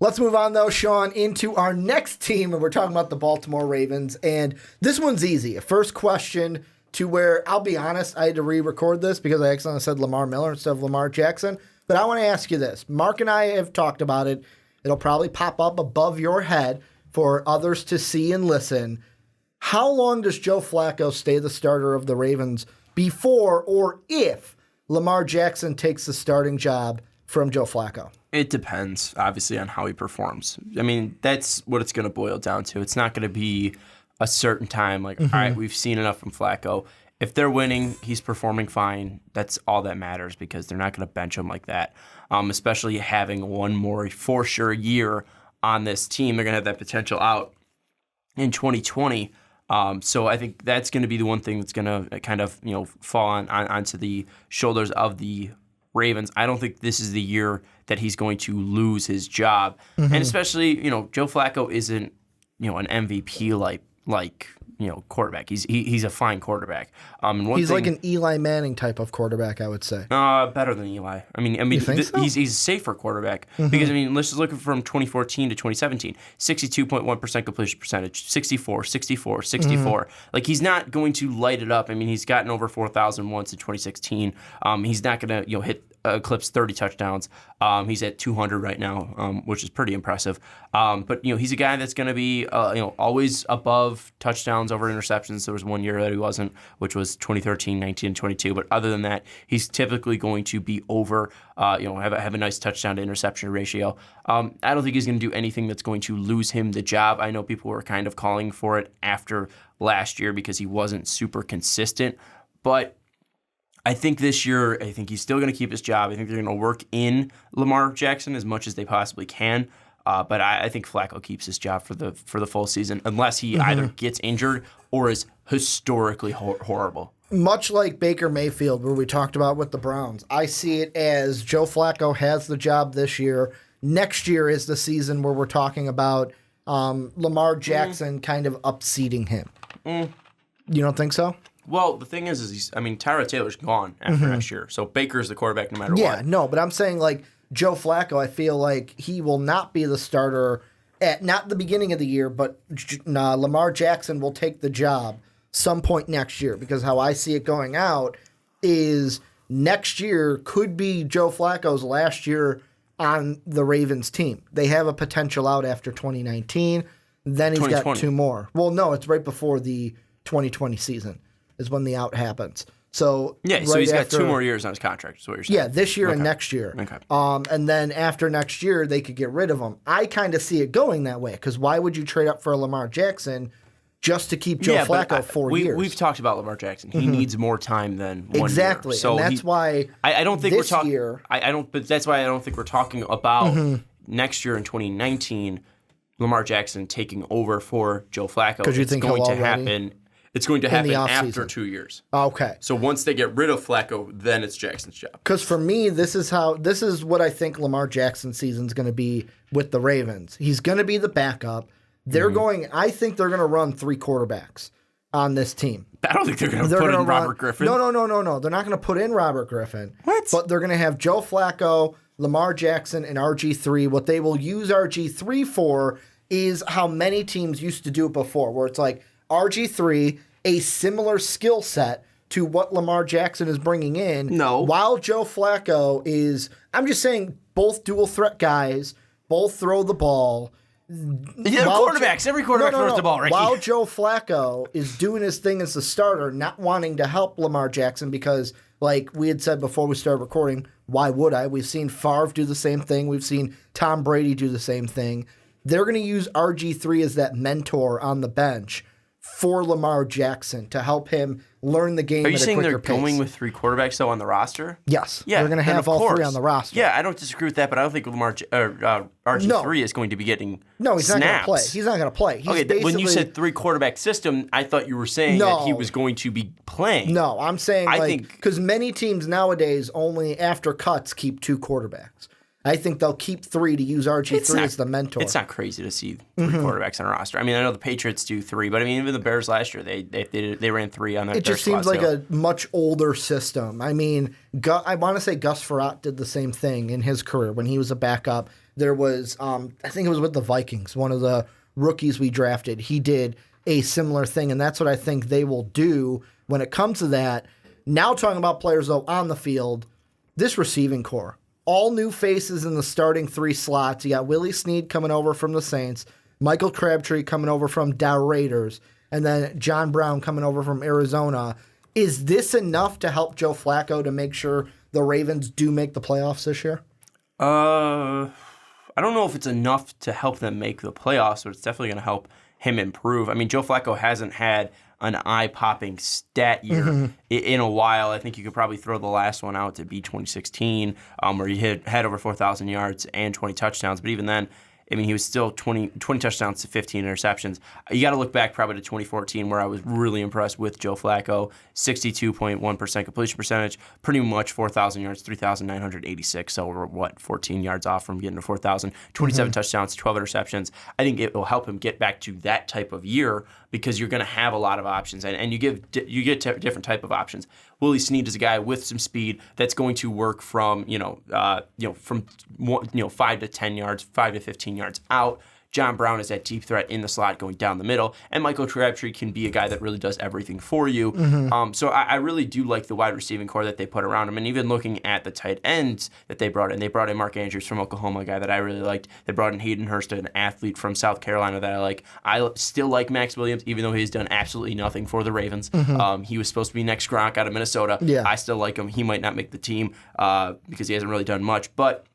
Let's move on, though, Sean, into our next team, and we're talking about the Baltimore Ravens. And this one's easy. A first question to where, I'll be honest, I had to re-record this because I accidentally said Lamar Miller instead of Lamar Jackson. But I want to ask you this. Mark and I have talked about it. It'll probably pop up above your head for others to see and listen. How long does Joe Flacco stay the starter of the Ravens before or if Lamar Jackson takes the starting job from Joe Flacco? It depends, obviously, on how he performs. I mean, that's what it's going to boil down to. It's not going to be a certain time like, all right, we've seen enough from Flacco. If they're winning, he's performing fine. That's all that matters because they're not going to bench him like that, especially having one more for sure year on this team. They're going to have that potential out in 2020. So I think that's going to be the one thing that's going to kind of fall onto the shoulders of the Ravens. I don't think this is the year that he's going to lose his job. And especially, Joe Flacco isn't, an MVP like quarterback. He's a fine quarterback. He's like an Eli Manning type of quarterback, I would say. Better than Eli. You think so? He's a safer quarterback because let's just look from 2014 to 2017. 62.1% completion percentage, 64. Like he's not going to light it up. He's gotten over 4,000 once in 2016. He's not going to hit eclipse 30 touchdowns. He's at 200 right now, which is pretty impressive. But he's a guy that's going to be always above touchdowns over interceptions. There was one year that he wasn't, which was 2013, 19, and 22. But other than that, he's typically going to be over, have a nice touchdown to interception ratio. I don't think he's going to do anything that's going to lose him the job. I know people were kind of calling for it after last year because he wasn't super consistent, but I think this year, he's still going to keep his job. I think they're going to work in Lamar Jackson as much as they possibly can. But I think Flacco keeps his job for the full season unless he either gets injured or is historically horrible. Much like Baker Mayfield, where we talked about with the Browns, I see it as Joe Flacco has the job this year. Next year is the season where we're talking about Lamar Jackson kind of upseating him. You don't think so? Well, the thing is Tyrod Taylor's gone after next year, so Baker's the quarterback no matter what. Yeah, no, but I'm saying like Joe Flacco, I feel like he will not be the starter at not the beginning of the year, but Lamar Jackson will take the job some point next year because how I see it going out is next year could be Joe Flacco's last year on the Ravens team. They have a potential out after 2019. Then he's got 2 more. Well, no, it's right before the 2020 season is when the out happens. So so he's got 2 more years on his contract, is what you're saying. Yeah, this year and next year. Okay. And then after next year, they could get rid of him. I kind of see it going that way because why would you trade up for a Lamar Jackson just to keep Joe Flacco 4 years? We've talked about Lamar Jackson. He needs more time than 1 year. Exactly, So and that's why I don't think this we're talking. year. But that's why I don't think we're talking about next year in 2019. Lamar Jackson taking over for Joe Flacco. Because you think going he'll to already happen. It's going to happen after off-season. 2 years. Okay. So once they get rid of Flacco, then it's Jackson's job. Because for me, this is what I think Lamar Jackson's season is going to be with the Ravens. He's going to be the backup. I think they're going to run 3 quarterbacks on this team. I don't think they're going to put in Robert Griffin. No. They're not going to put in Robert Griffin. What? But they're going to have Joe Flacco, Lamar Jackson, and RG3. What they will use RG3 for is how many teams used to do it before, where it's like RG3, a similar skill set to what Lamar Jackson is bringing in. No. While Joe Flacco is, I'm just saying, both dual threat guys, both throw the ball. Yeah, quarterbacks. Every quarterback throws the ball, right? While Joe Flacco is doing his thing as the starter, not wanting to help Lamar Jackson because, like we had said before we started recording, why would I? We've seen Favre do the same thing. We've seen Tom Brady do the same thing. They're going to use RG3 as that mentor on the bench for Lamar Jackson to help him learn the game at a quicker pace. Are you saying they're going with 3 quarterbacks, though, on the roster? Yes. Yeah, they're going to have all 3 on the roster. Yeah, I don't disagree with that, but I don't think RG3 is going to be getting No, he's snaps. not going to play. He's not going to play. He's when you said 3 quarterback system, I thought you were saying that he was going to be playing. No, I'm saying because many teams nowadays only after cuts keep 2 quarterbacks. I think they'll keep 3 to use RG3 as the mentor. It's not crazy to see 3 quarterbacks on a roster. I know the Patriots do 3, but even the Bears last year, they ran 3 on their It just seems like a much older system. I want to say Gus Frerotte did the same thing in his career when he was a backup. There was, I think it was with the Vikings, one of the rookies we drafted. He did a similar thing, and that's what I think they will do when it comes to that. Now talking about players, though, on the field, this receiving core. All new faces in the starting 3 slots. You got Willie Snead coming over from the Saints, Michael Crabtree coming over from Dow Raiders, and then John Brown coming over from Arizona. Is this enough to help Joe Flacco to make sure the Ravens do make the playoffs this year? I don't know if it's enough to help them make the playoffs, but it's definitely going to help him improve. I mean, Joe Flacco hasn't had an eye-popping stat year in a while. I think you could probably throw the last one out to be 2016, where he had over 4,000 yards and 20 touchdowns. But even then, I mean, he was still 20 touchdowns to 15 interceptions. You got to look back probably to 2014, where I was really impressed with Joe Flacco. 62.1% completion percentage, pretty much 4,000 yards, 3,986. So we're, 14 yards off from getting to 4,000. 27 touchdowns, 12 interceptions. I think it will help him get back to that type of year because you're going to have a lot of options, and you get different type of options. Willie Snead is a guy with some speed that's going to work from 5 to 10 yards, 5 to 15 yards out. John Brown is that deep threat in the slot going down the middle, and Michael Crabtree can be a guy that really does everything for you. So I really do like the wide receiving core that they put around him, and even looking at the tight ends that they brought in. They brought in Mark Andrews from Oklahoma, a guy that I really liked. They brought in Hayden Hurst, an athlete from South Carolina that I like. I still like Max Williams, even though he's done absolutely nothing for the Ravens. He was supposed to be next Gronk out of Minnesota. Yeah. I still like him. He might not make the team because he hasn't really done much, but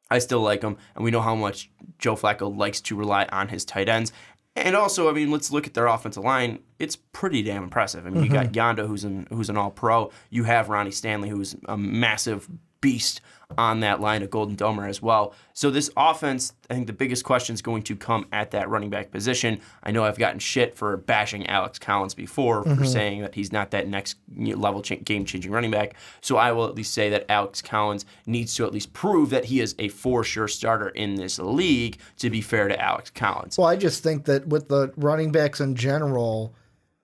I still like him, and we know how much Joe Flacco likes to rely on his tight ends. And also, I mean, let's look at their offensive line. It's pretty damn impressive. I mean, you got Yonda, who's an all-pro. You have Ronnie Stanley, who's a massive beast on that line, a Golden Domer as well. So this offense, I think the biggest question is going to come at that running back position. I know I've gotten shit for bashing Alex Collins before for saying that he's not that next level game-changing running back. So I will at least say that Alex Collins needs to at least prove that he is a for sure starter in this league, to be fair to Alex Collins. Well, I just think that with the running backs in general,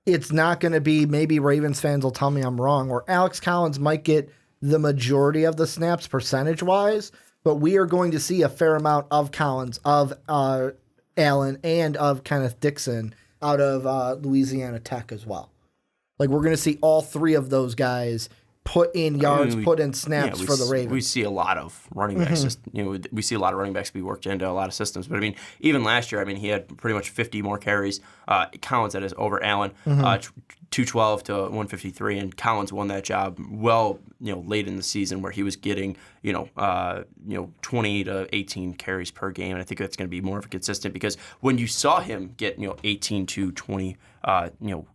it's not going to be, maybe Ravens fans will tell me I'm wrong, or Alex Collins might get the majority of the snaps percentage-wise, but we are going to see a fair amount of Collins, of Allen, and of Kenneth Dixon out of Louisiana Tech as well. Like, we're going to see all 3 of those guys put in yards, put in snaps for the Ravens. We see a lot of running backs. We see a lot of running backs be worked into a lot of systems. But I mean, even last year, I mean, he had pretty much 50 more carries. Collins, that is, over Allen, 212 to 153, and Collins won that job late in the season, where he was getting 20 to 18 carries per game. And I think that's going to be more of a consistent, because when you saw him get 18 to 20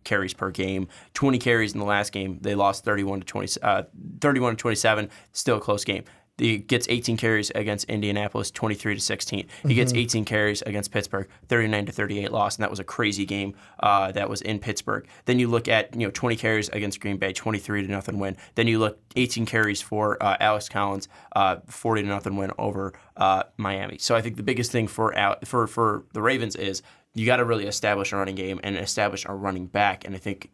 carries per game, 20 carries in the last game, they lost 31 to 27, still a close game. He gets 18 carries against Indianapolis, 23 to 16. He gets 18 carries against Pittsburgh, 39 to 38 loss, and that was a crazy game that was in Pittsburgh. Then you look at 20 carries against Green Bay, 23 to nothing win. Then you look 18 carries for Alex Collins, 40 to nothing win over Miami. So I think the biggest thing for the Ravens is you got to really establish a running game and establish a running back, and I think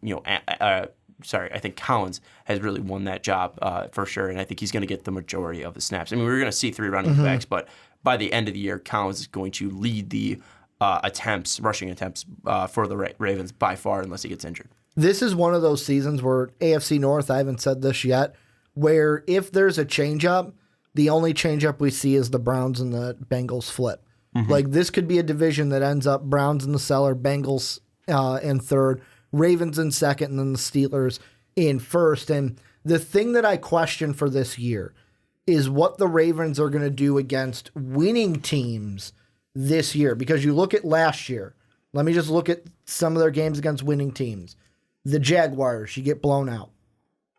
I think Collins has really won that job for sure, and I think he's going to get the majority of the snaps. I mean, we're going to see 3 running backs, but by the end of the year, Collins is going to lead the rushing attempts for the Ravens by far, unless he gets injured. This is one of those seasons where AFC North, I haven't said this yet, where if there's a changeup, the only changeup we see is the Browns and the Bengals flip. Like, this could be a division that ends up Browns in the cellar, Bengals in third, Ravens in second, and then the Steelers in first. And the thing that I question for this year is what the Ravens are going to do against winning teams this year. Because you look at last year, let me just look at some of their games against winning teams. The Jaguars, you get blown out.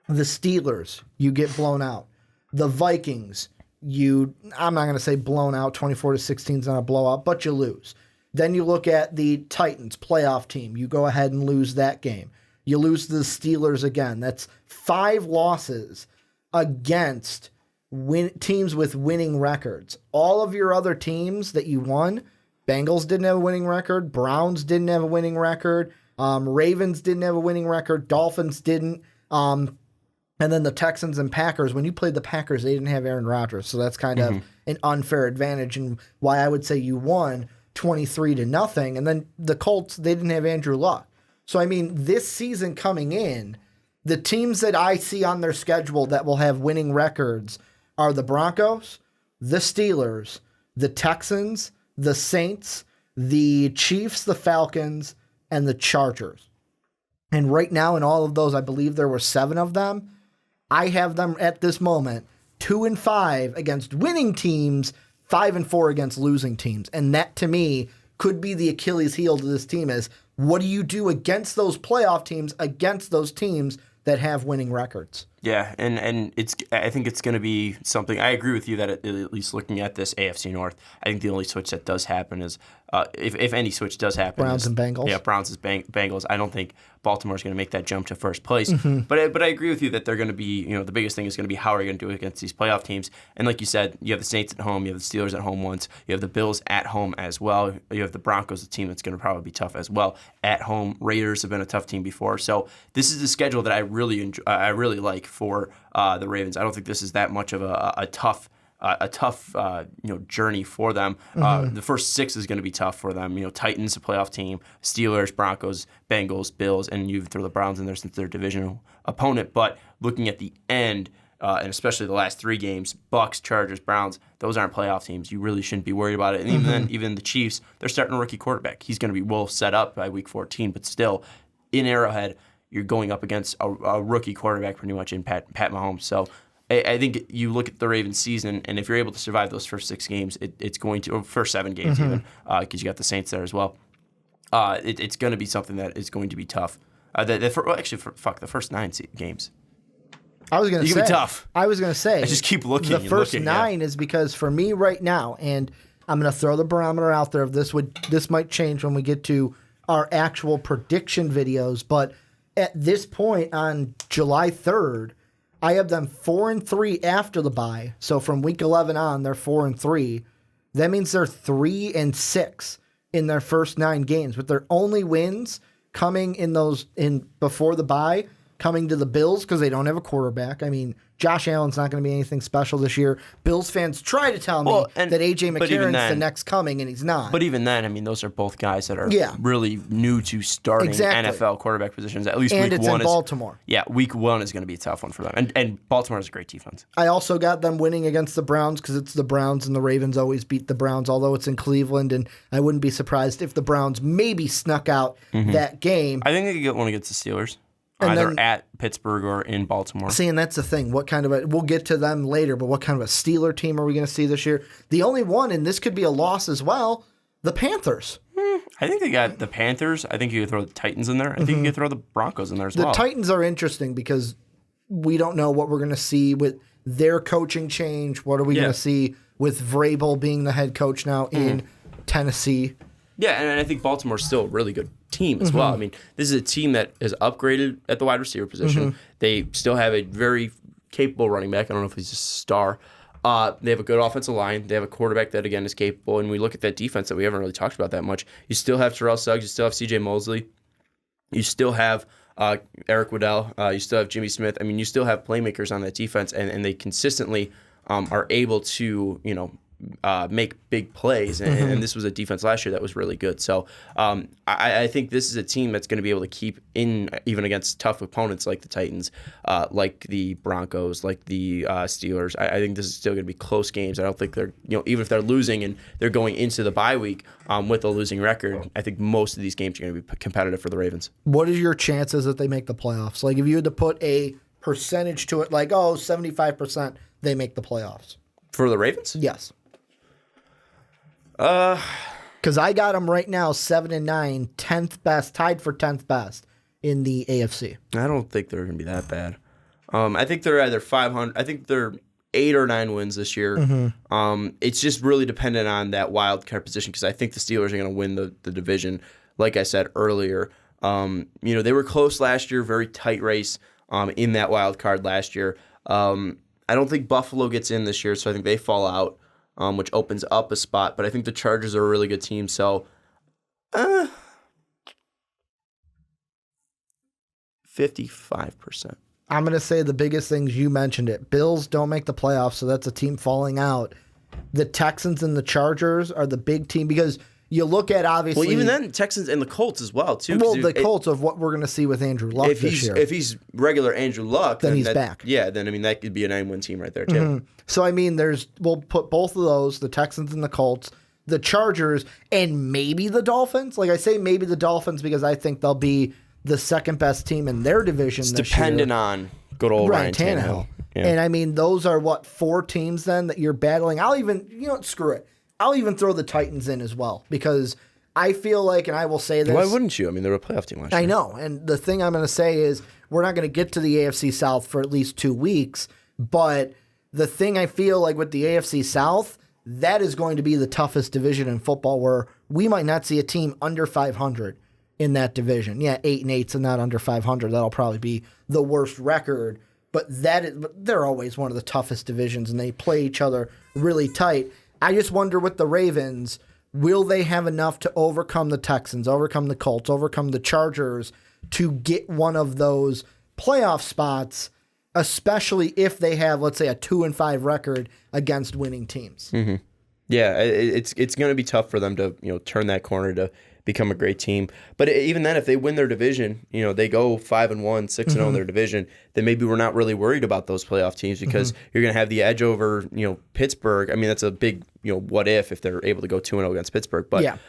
The Steelers, you get blown out. The Vikings, I'm not going to say blown out, 24-16 is not a blowout, but you lose. Then you look at the Titans, playoff team. You go ahead and lose that game. You lose to the Steelers again. That's 5 losses against teams with winning records. All of your other teams that you won, Bengals didn't have a winning record. Browns didn't have a winning record. Ravens didn't have a winning record. Dolphins didn't. And then the Texans and Packers, when you played the Packers, they didn't have Aaron Rodgers. So that's kind of an unfair advantage, and why I would say you won 23-0. And then the Colts, they didn't have Andrew Luck. So, I mean, this season coming in, the teams that I see on their schedule that will have winning records are the Broncos, the Steelers, the Texans, the Saints, the Chiefs, the Falcons, and the Chargers. And right now in all of those, I believe there were 7 of them. I have them at this moment 2-5 against winning teams, 5-4 against losing teams. And that to me could be the Achilles heel to this team is what do you do against those playoff teams, against those teams that have winning records? Yeah, and I think it's going to be something. I agree with you that at least looking at this AFC North, I think the only switch that does happen is, if any switch does happen, Browns and Bengals. Yeah, Browns and Bengals. I don't think Baltimore's going to make that jump to first place. But I agree with you that they're going to be, the biggest thing is going to be how are you going to do it against these playoff teams. And like you said, you have the Saints at home, you have the Steelers at home once, you have the Bills at home as well, you have the Broncos, a team that's going to probably be tough as well at home. Raiders have been a tough team before, so this is a schedule that I really enjoy, I really like for the Ravens. I don't think this is that much of a tough journey for them. The first 6 is going to be tough for them. Titans, a playoff team, Steelers, Broncos, Bengals, Bills, and you throw the Browns in there since they're a divisional opponent. But looking at the end, and especially the last 3 games, Bucks, Chargers, Browns, those aren't playoff teams. You really shouldn't be worried about it. And even then, even the Chiefs, they're starting a rookie quarterback. He's going to be well set up by week 14, but still, in Arrowhead, you're going up against a rookie quarterback pretty much in Pat Mahomes. So I think you look at the Ravens season, and if you're able to survive those first 6 games, it's going to, or first 7 games even, because you got the Saints there as well. It's going to be something that is going to be tough. The first 9 games. I was going to say. Be tough. I was going to say. I just keep looking. The first 9 is because for me right now, and I'm going to throw the barometer out there. This might change when we get to our actual prediction videos, but at this point on July 3rd, I have them 4-3 after the bye. So from week 11 on, they're 4-3. That means they're 3-6 in their first 9 games, with their only wins coming in before the bye, coming to the Bills because they don't have a quarterback. I mean, Josh Allen's not going to be anything special this year. Bills fans try to tell me that A.J. McCarron's the next coming, and he's not. But even then, I mean, those are both guys that are really new to starting NFL quarterback positions. At least and week it's 1 in Baltimore. Yeah, week 1 is going to be a tough one for them. And Baltimore has a great defense. I also got them winning against the Browns because it's the Browns, and the Ravens always beat the Browns, although it's in Cleveland, and I wouldn't be surprised if the Browns maybe snuck out that game. I think they could get one against the Steelers. Either at Pittsburgh or in Baltimore. See, and that's the thing. We'll get to them later, but what kind of a Steeler team are we going to see this year? The only one, and this could be a loss as well, the Panthers. I think they got the Panthers. I think you could throw the Titans in there. I think you could throw the Broncos in there as well. The Titans are interesting because we don't know what we're going to see with their coaching change. What are we going to see with Vrabel being the head coach now in Tennessee? Yeah, and I think Baltimore's still a really good team as well. I mean, this is a team that has upgraded at the wide receiver position. They still have a very capable running back. I don't know if he's a star. They have a good offensive line. They have a quarterback that, again, is capable. And we look at that defense that we haven't really talked about that much. You still have Terrell Suggs. You still have C.J. Mosley. You still have Eric Waddell. You still have Jimmy Smith. I mean, you still have playmakers on that defense, and they consistently are able to, make big plays, and this was a defense last year that was really good. So I think this is a team that's going to be able to keep in even against tough opponents like the Titans, like the Broncos, like the Steelers. I think this is still going to be close games. I don't think they're, even if they're losing and they're going into the bye week with a losing record, I think most of these games are going to be competitive for the Ravens. What are your chances that they make the playoffs? Like if you had to put a percentage to it, like 75% they make the playoffs. For the Ravens? Yes. Because I got them right now 7-9, 10th best, tied for 10th best in the AFC. I don't think they're going to be that bad. I think they're either 500. I think they're 8 or 9 wins this year. It's just really dependent on that wild card position because I think the Steelers are going to win the division. Like I said earlier, they were close last year, very tight race in that wild card last year. I don't think Buffalo gets in this year, so I think they fall out. Which opens up a spot. But I think the Chargers are a really good team. So, 55%. I'm going to say the biggest things, you mentioned it. Bills don't make the playoffs, so that's a team falling out. The Texans and the Chargers are the big team because you look at, obviously... Well, even then, Texans and the Colts as well, too. Well, the Colts of what we're going to see with Andrew Luck this year. If he's regular Andrew Luck... then he's back. Yeah, then, I mean, that could be a 9-win team right there, too. Mm-hmm. So, I mean, we'll put both of those, the Texans and the Colts, the Chargers, and maybe the Dolphins. Like I say, maybe the Dolphins because I think they'll be the second best team in their division this year. It's dependent on good old Ryan Tannehill. Yeah. And I mean, those are what, 4 teams then that you're battling? I'll even, screw it. I'll even throw the Titans in as well because I feel like, and I will say this. Why wouldn't you? I mean, they were a playoff team last year. I know. And the thing I'm going to say is we're not going to get to the AFC South for at least 2 weeks. But the thing I feel like with the AFC South, that is going to be the toughest division in football where we might not see a team under 500 in that division. Yeah, 8-8's and not under 500. That'll probably be the worst record. But they're always one of the toughest divisions, and they play each other really tight. I just wonder with the Ravens, will they have enough to overcome the Texans, overcome the Colts, overcome the Chargers to get one of those playoff spots, especially if they have, let's say, a 2-5 record against winning teams? Mm-hmm. Yeah, it's going to be tough for them to turn that corner to become a great team. But even then, if they win their division, they go 5-1, 6-0 in their division, then maybe we're not really worried about those playoff teams because you're going to have the edge over Pittsburgh. I mean, that's a big what if they're able to go 2-0 against Pittsburgh. But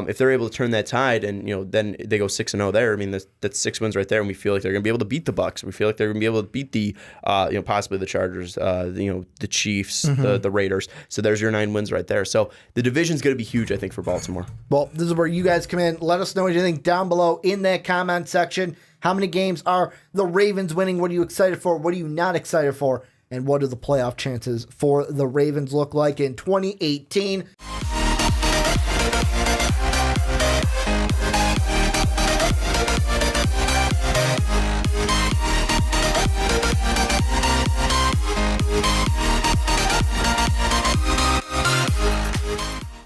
if they're able to turn that tide and then they go 6-0 there, I mean that's 6 wins right there, and we feel like they're going to be able to beat the Bucs. We feel like they're going to be able to beat the possibly the Chargers, the Chiefs, the Raiders. So there's your 9 wins right there. So the division's going to be huge, I think, for Baltimore. Well, this is where you guys come in. Let us know what you think down below in that comment section. How many games are the Ravens winning? What are you excited for? What are you not excited for? And what do the playoff chances for the Ravens look like in 2018?